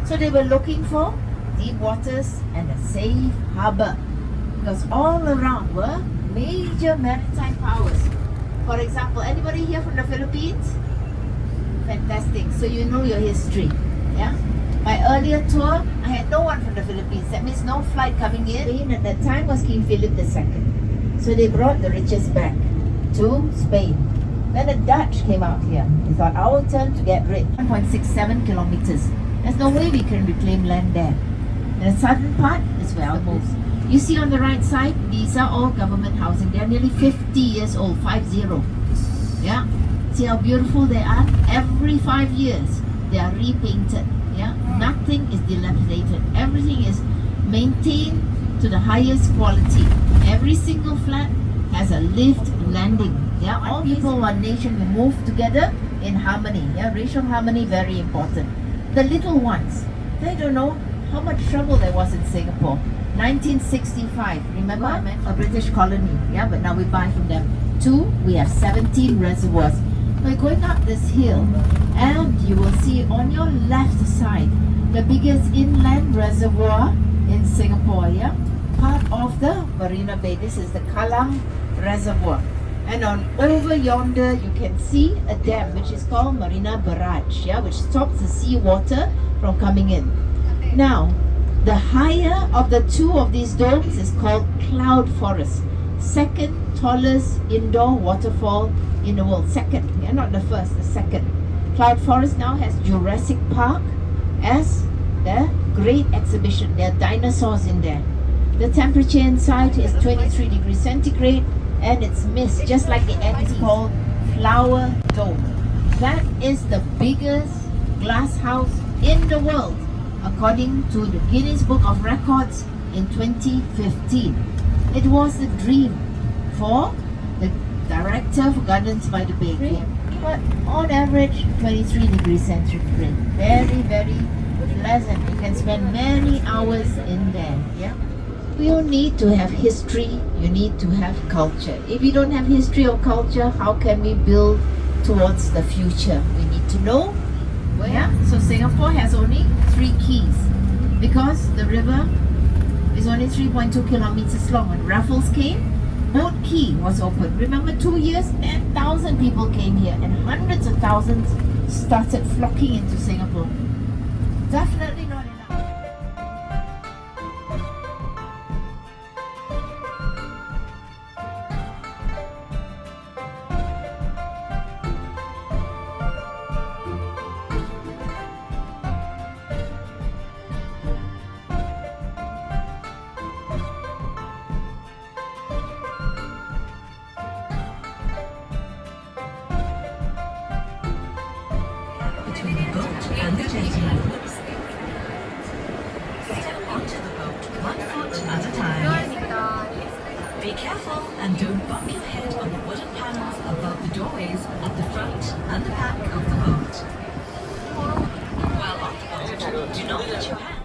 So they were looking for deep waters and a safe harbor because all around were major maritime powers. For example, anybody here from the Philippines? Fantastic. So you know your history. Yeah. My earlier tour, I had no one from the Philippines. That means no flight coming in. Spain at that time was King Philip II. So they brought the riches back to Spain. Then the Dutch came out here. They thought, our turn to get rich. 1.67 kilometers. There's no way we can reclaim land there. And the southern part is where the most. You see on the right side, these are all government housing. They're nearly 50 years old, 50. Yeah. See how beautiful they are? Every 5 years, they are repainted. Yeah. Nothing is dilapidated. Everything is maintained to the highest quality. Every single flat has a lift landing. Yeah. All people, one nation, we move together in harmony. Yeah. Racial harmony, very important. The little ones, they don't know how much trouble there was in Singapore. 1965, remember I meant a British colony, yeah, but now we buy from them. 2, we have 17 reservoirs. We're going up this hill and you will see on your left side the biggest inland reservoir in Singapore, yeah? Part of the Marina Bay. This is the Kallang Reservoir. And on over yonder, you can see a dam which is called Marina Barrage, yeah, which stops the seawater from coming in. Now, the higher of the two of these domes is called Cloud Forest, second tallest indoor waterfall in the world. Second, yeah, not the first, the second. Cloud Forest now has Jurassic Park as the great exhibition. There are dinosaurs in there. The temperature inside is 23 degrees centigrade. And it's mist, just like the Andes, called Flower Dome. That is the biggest glass house in the world, according to the Guinness Book of Records in 2015. It was a dream for the director for Gardens by the Bay. But on average, 23 degrees centigrade. Very, very pleasant. You can spend many hours in there. Yeah. You need to have history, you need to have culture. If you don't have history or culture, how can we build towards the future? We need to know where. Yeah. So Singapore has only 3 keys. because the river is only 3.2 kilometers long. When Raffles came, Boat Quay was open. Remember, 2 years, 10,000 people came here and hundreds of thousands started flocking into Singapore. Definitely not enough. Between the boat and the jetty. Step onto the boat 1 foot at a time. Be careful and don't bump your head on the wooden panels above the doorways at the front and the back of the boat. While on the boat, do not let your hand.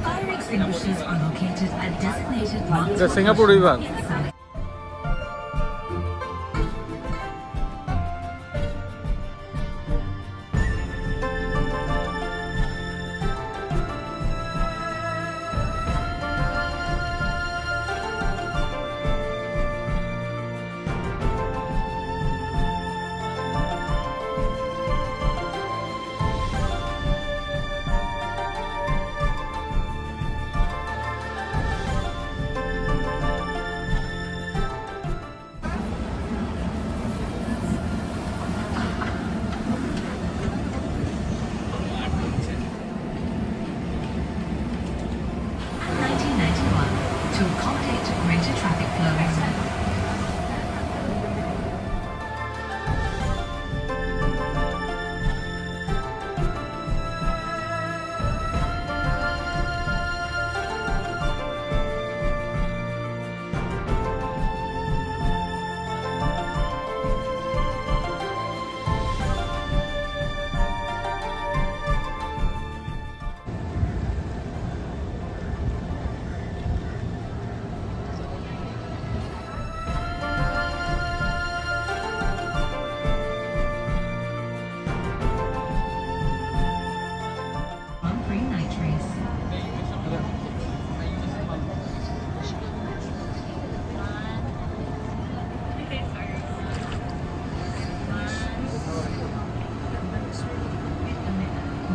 Fire extinguishers are located at designated marks. The Singapore River. Inside. To accommodate greater traffic flows. Free night race.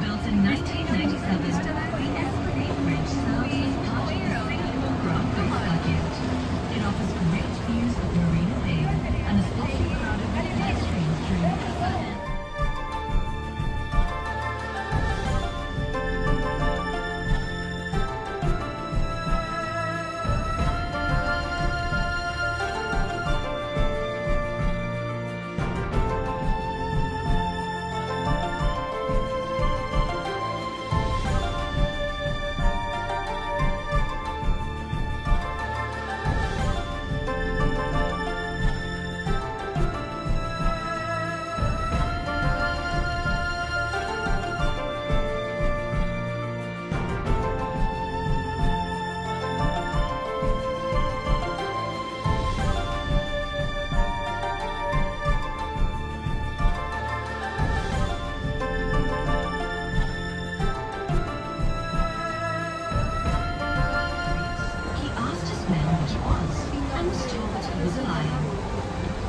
Built in 1997, the Esplanade Bridge serves as part of the Singapore Grand Prix circuit. It offers great views of Marina Bay and is also crowded with pedestrians during the event.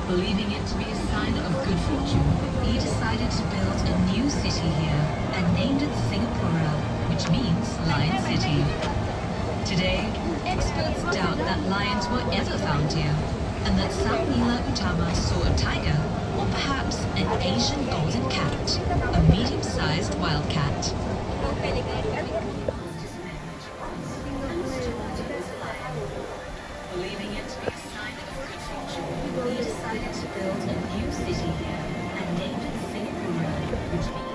Believing it to be a sign of good fortune, he decided to build a new city here and named it Singapura, which means Lion City. Today, experts doubt that lions were ever found here, and that Sang Nila Utama saw a tiger, or perhaps an Asian golden cat, a medium-sized wildcat. Believing it to be a sign of good fortune, he decided to build a new city here and named it Singapura, which means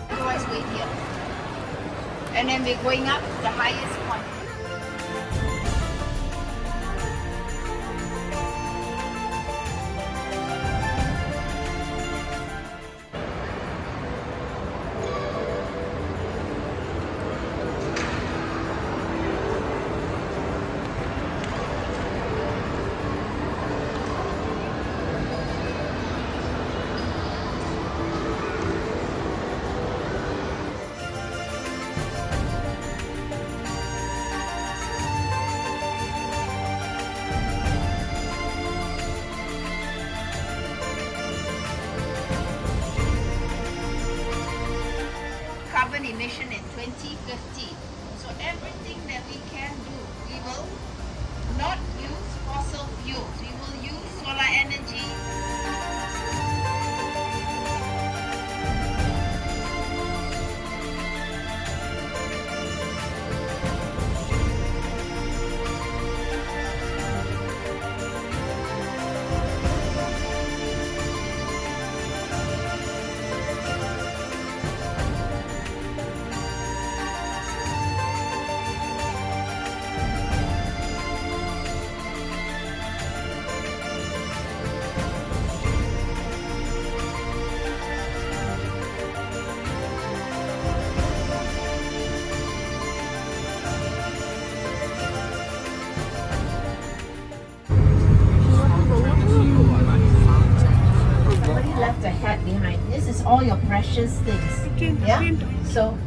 Otherwise, wait here. And then we're going up to the highest point. Carbon emission in 2050. So everything that we can do, we will not use fossil fuels. We will use solar energy. Somebody left a hat behind. This is all your precious things. Yeah? So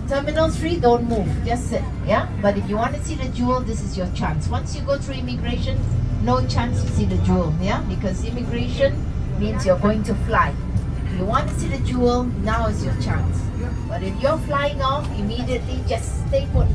Terminal 3, don't move. Just sit. Yeah? But if you want to see the jewel, this is your chance. Once you go through immigration, no chance to see the jewel. Yeah? Because immigration means you're going to fly. If you want to see the jewel, now is your chance. But if you're flying off, immediately just stay put.